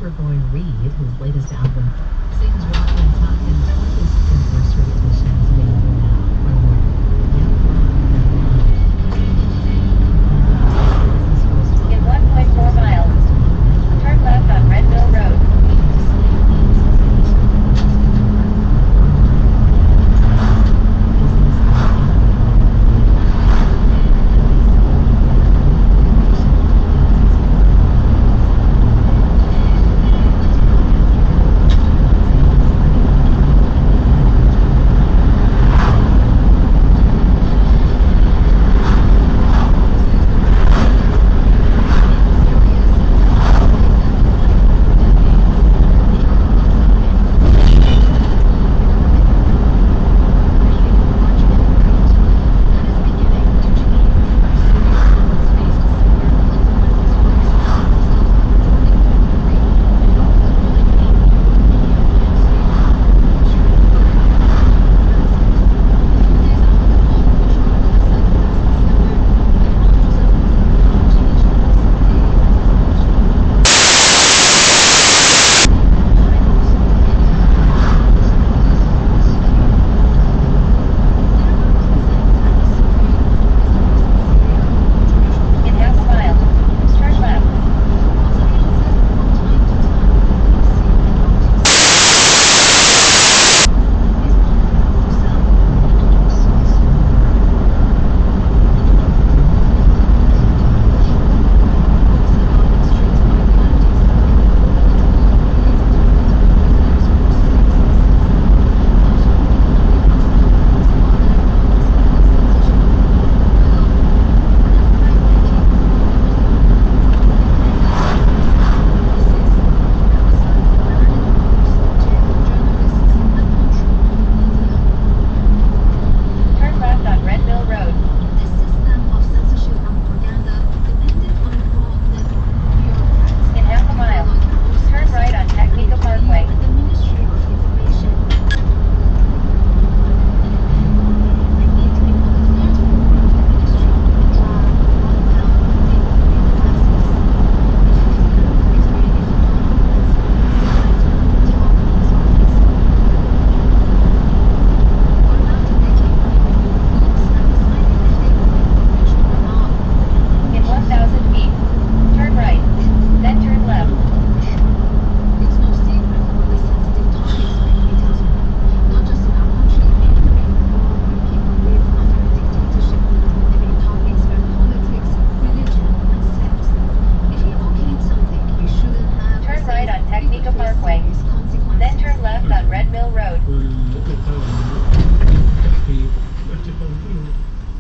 Superboy Reed, whose latest album sings rock and talk, and 22nd anniversary edition is available now from In 1.4 miles, turn left on Red Mill Road.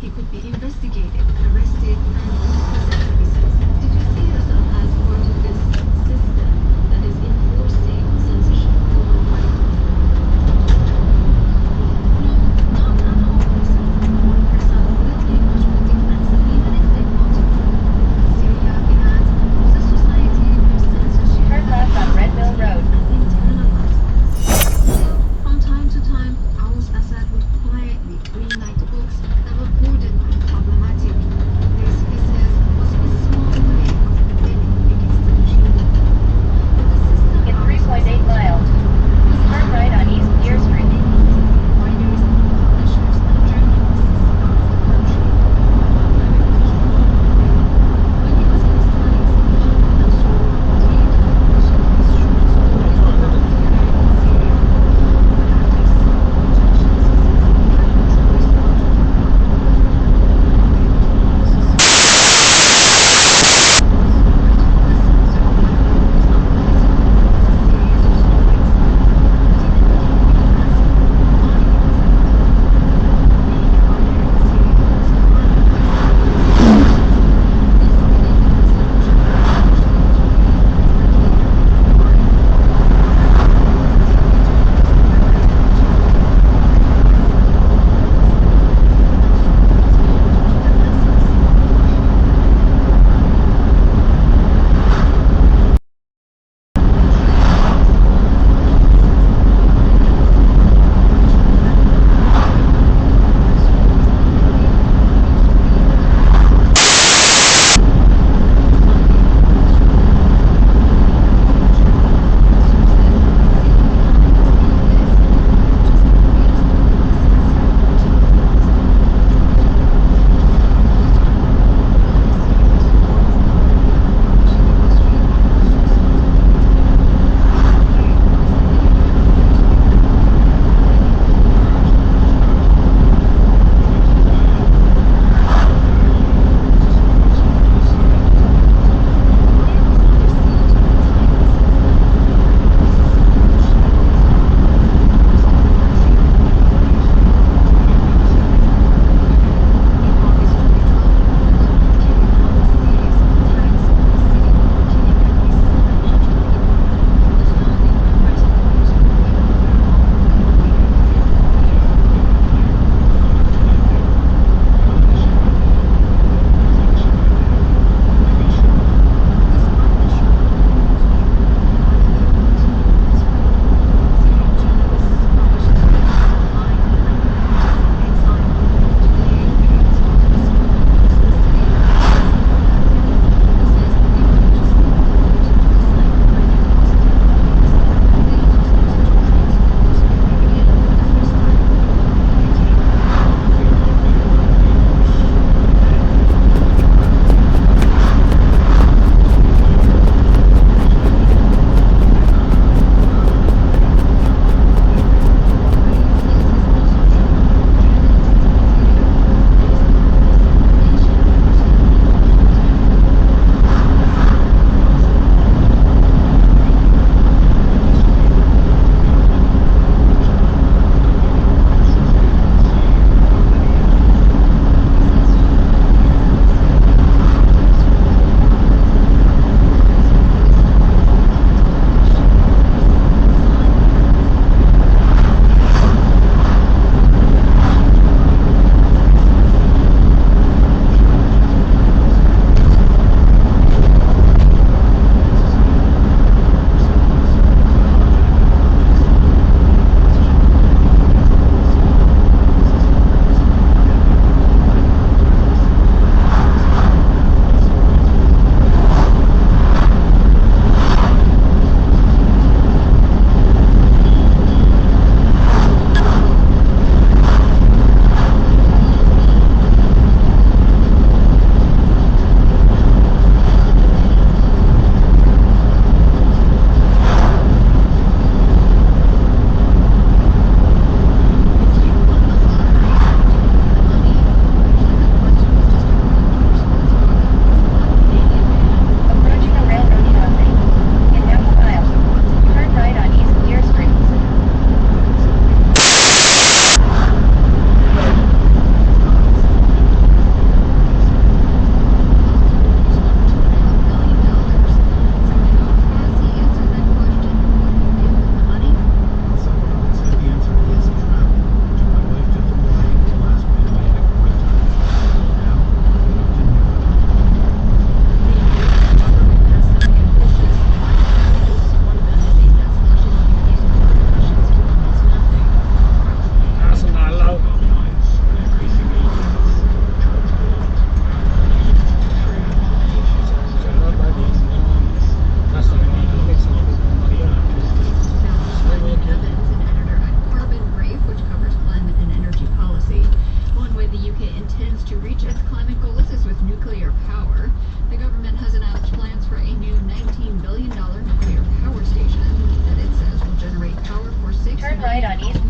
He could be investigated, arrested, and imprisoned. Did you see yourself as part of this system that is enforcing censorship worldwide? No, not at all, person. One person wouldn't make much of a difference, even if they wanted to. Syria, Iran, was a society where censorship Turn left on Red Mill Road. and internalized. Still, from time to time, Assad would quietly greenlight books that were borderline problematic. This, he said,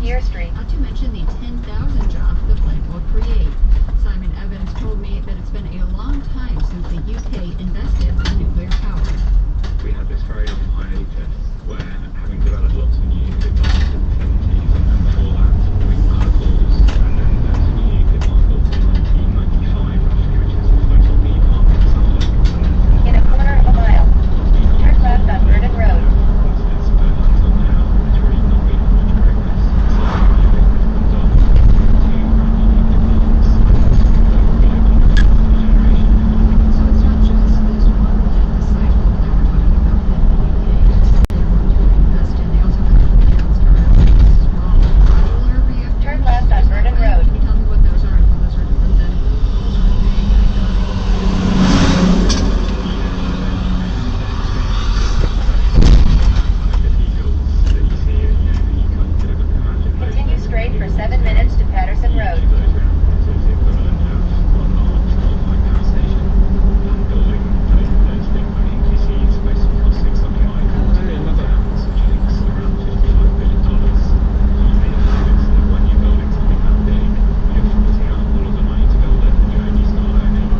Deer Street. Not to mention the 10,000 jobs the plant will create. Simon Evans told me that it's been a long time since the UK invested in nuclear power. We had this very long hiatus where, having developed lots of new nuclear plants in the 70s and before that, we kind of paused. And then there was a new nuclear plant built in 1995 roughly, which is the photography plant in Suffolk. And then In a quarter of a mile, turn left on Vernon Road. but until now, there's really not been much progress. So everything has gone down to brand new nuclear plants and global generation. So it's not just this one plant, the sizable that we're talking about that the UK they want to invest in. They also have plans around small modular reactors. Turn left on Vernon Road. Can you tell me what those are and how those are different than sort of big Continue straight for 7 minutes to Patterson Road.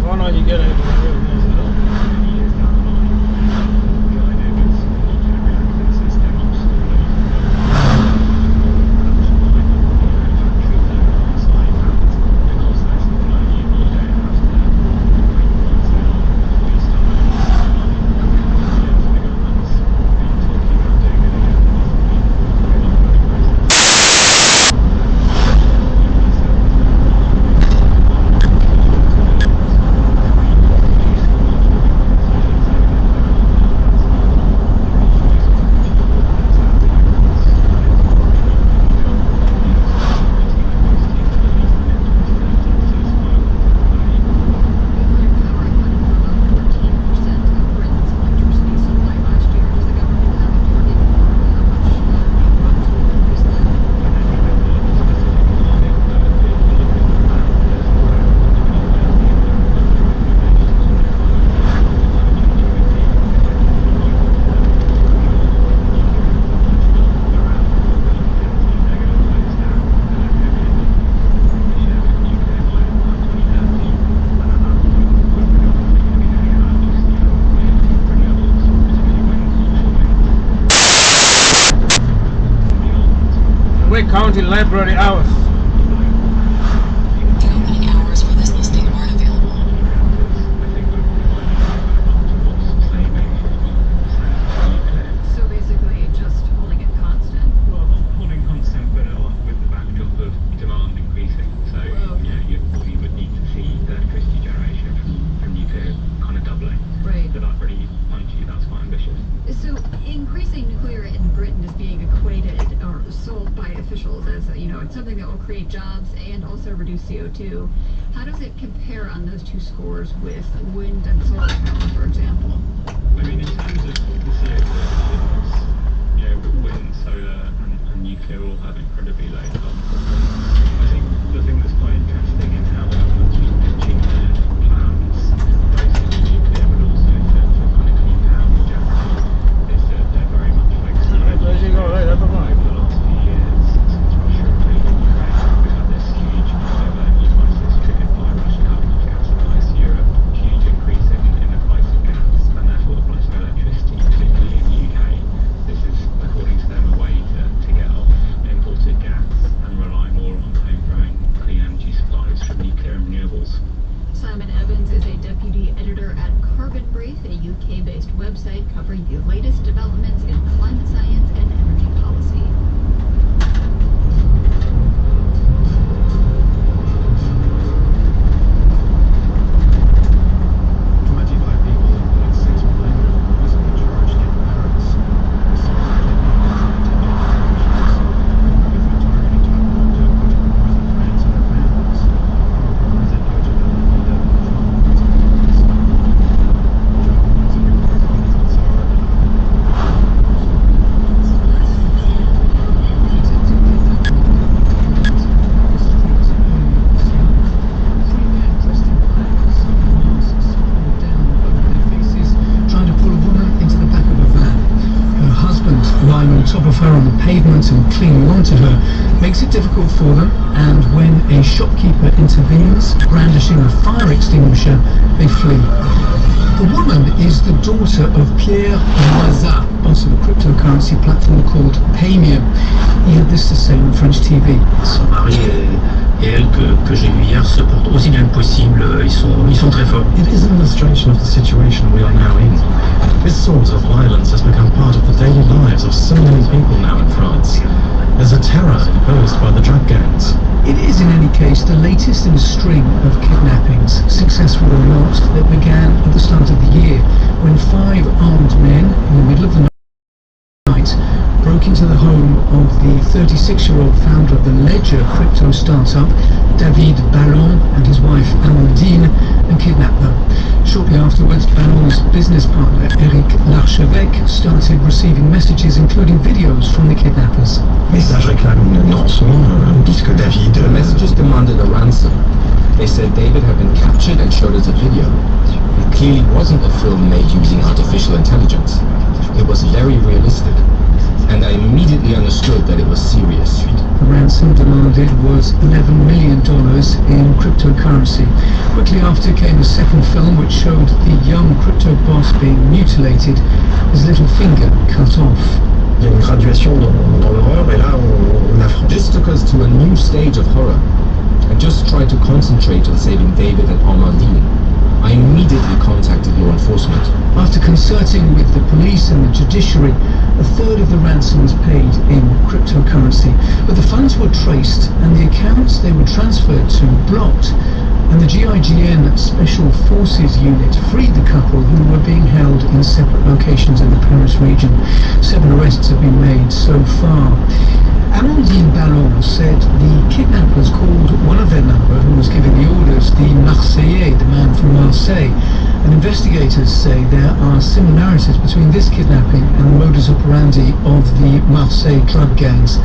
Why not you get it? We're counting library hours. The opening hours for this listing aren't available. So basically just holding it constant. Well, not holding constant, but with the backdrop of demand increasing. So, we would need to see the electricity generation from nuclear kind of doubling. Right. But that really, mind you, that's quite ambitious. So increasing nuclear in Britain is being equated or sold by officials as, it's something that will create jobs and also reduce CO2. How does it compare on those two scores with wind and solar power, for example? I mean, in terms of the CO2 emissions, wind, solar, and nuclear all have incredibly low carbon footprints. I think the thing that's quite interesting in how the government's been pitching their plans, both for nuclear but also for kind of clean power in general, is that they're very much focused on There you go, right, that's over right. the last few years since Russia invaded Ukraine. We've had this huge energy crisis triggered by Russian carbon gas supplies to Europe, huge increase in the price of gas and therefore the price of electricity, particularly in the UK. top of her on the pavement and clinging onto her makes it difficult for them, and when a shopkeeper intervenes, brandishing a fire extinguisher, they flee. The woman is the daughter of Pierre Loiza, boss of a cryptocurrency platform called Paymium. He had this to say on French TV. Son mari et elle que j'ai vu hier se portent aussi bien que possible, ils sont très forts. It is an illustration of the situation we are now in. This sort of violence has become part of the daily lives of so many people now in France. There's a terror imposed by the drug gangs. It is in any case the latest in a string of kidnappings, successful or not, that began at the start of the year when 5 armed men in the middle of the night broke into the home of the 36-year-old founder of the Ledger crypto startup, David Ballon, and his wife Amandine, and kidnapped them. Shortly afterwards, Ballon's business partner, Eric Larchevêque, started receiving messages including videos from the kidnappers. Message réclame une rançon, disent que David... The messages demanded a ransom. They said David had been captured and showed us a video. It clearly wasn't a film made using artificial intelligence. It was very realistic. And I immediately understood that it was serious. The ransom demanded was $11 million in cryptocurrency. Quickly after came a second film which showed the young crypto boss being mutilated, his little finger cut off. Il y a une graduation dans l'horreur et là on affronte. This took us to a new stage of horror. I just tried to concentrate on saving David and Amandine. I immediately contacted law enforcement. After concerting with the police and the judiciary, a third of the ransom was paid in cryptocurrency, but the funds were traced and the accounts they were transferred to blocked, and the GIGN Special Forces Unit freed the couple who were being held in separate locations in the Paris region. 7 arrests have been made so far. Amandine Ballon said the kidnappers called one of their number who was giving the orders the Marseillais, the man from Marseille, and investigators say there are similarities between this kidnapping and the modus operandi of the Marseille drug gangs.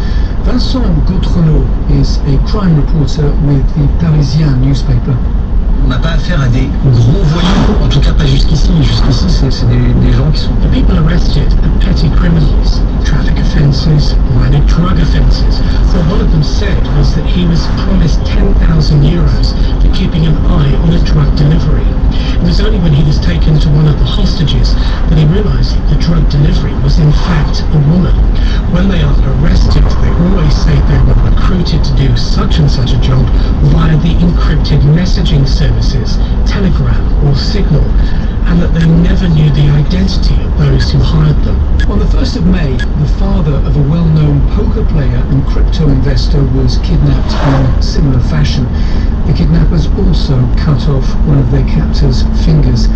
Vincent Gautrenaud is a crime reporter with the Parisien newspaper. On n'a pas affaire à des gros voyous, en tout cas pas jusqu'ici. Jusqu'ici, c'est des gens qui sont... The people arrested are petty criminals, traffic offences, minor drug offences. What one of them said was that he was promised €10,000 for keeping an eye on a drug delivery. It was only when he was taken to one of the hostages that he realised the drug delivery was in fact a woman. When they are arrested, they always say they were recruited to do such and such a job via the encrypted messaging services, Telegram or Signal, and that they never knew the identity of those who hired them. On the 1st of May, the father of a well-known poker player and crypto investor was kidnapped in similar fashion. The kidnappers also cut off one of their captors' fingers.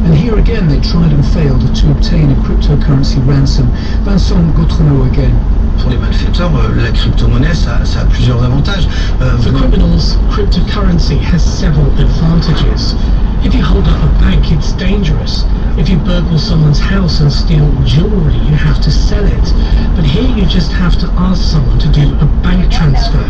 And here again they tried and failed to obtain a cryptocurrency ransom. Vincent Gautrenaud again. Pour les malfaiteurs, la crypto-monnaie, ça a plusieurs avantages. For criminals, cryptocurrency has several advantages. If you hold up a bank, it's dangerous. If you burgle someone's house and steal jewelry, you have to sell it. But here you just have to ask someone to do a bank transfer.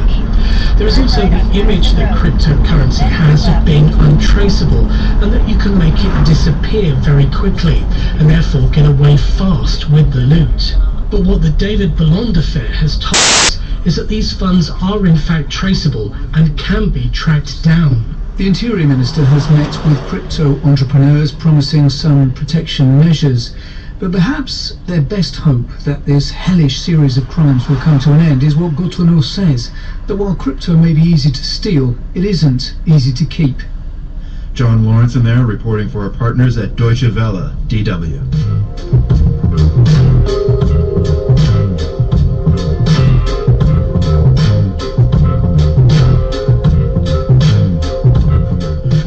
There is also the image that cryptocurrency has of being untraceable, and that you can make it disappear very quickly, and therefore get away fast with the loot. But what the David Ballon affair has told us is that these funds are in fact traceable and can be tracked down. The Interior Minister has met with crypto entrepreneurs promising some protection measures, but perhaps their best hope that this hellish series of crimes will come to an end is what Gautrenaud says, that while crypto may be easy to steal, it isn't easy to keep. John Lawrence in there reporting for our partners at Deutsche Welle, DW.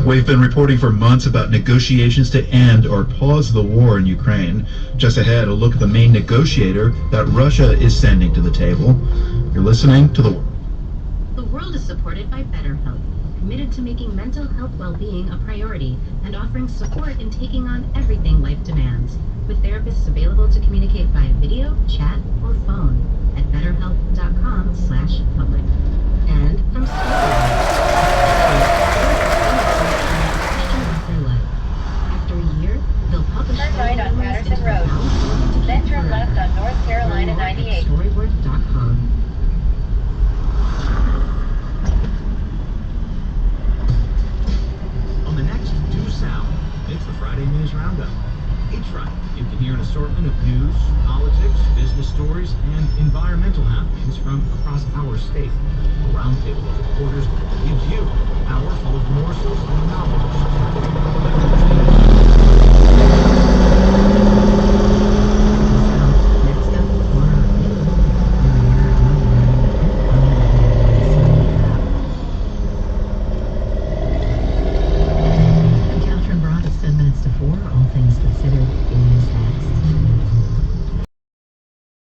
We've been reporting for months about negotiations to end or pause the war in Ukraine. Just ahead, a look at the main negotiator that Russia is sending to the table. You're listening to The World is supported by BetterHelp, committed to making mental health well-being a priority and offering support in taking on everything life demands, with therapists available to communicate via video, chat, or phone at betterhelp.com/public. And from after a year, they'll publish Turn right on Patterson Road. Then turn left on North Carolina 98. environmental happenings from across our state. A roundtable of reporters gives you an hour full of morsels of knowledge.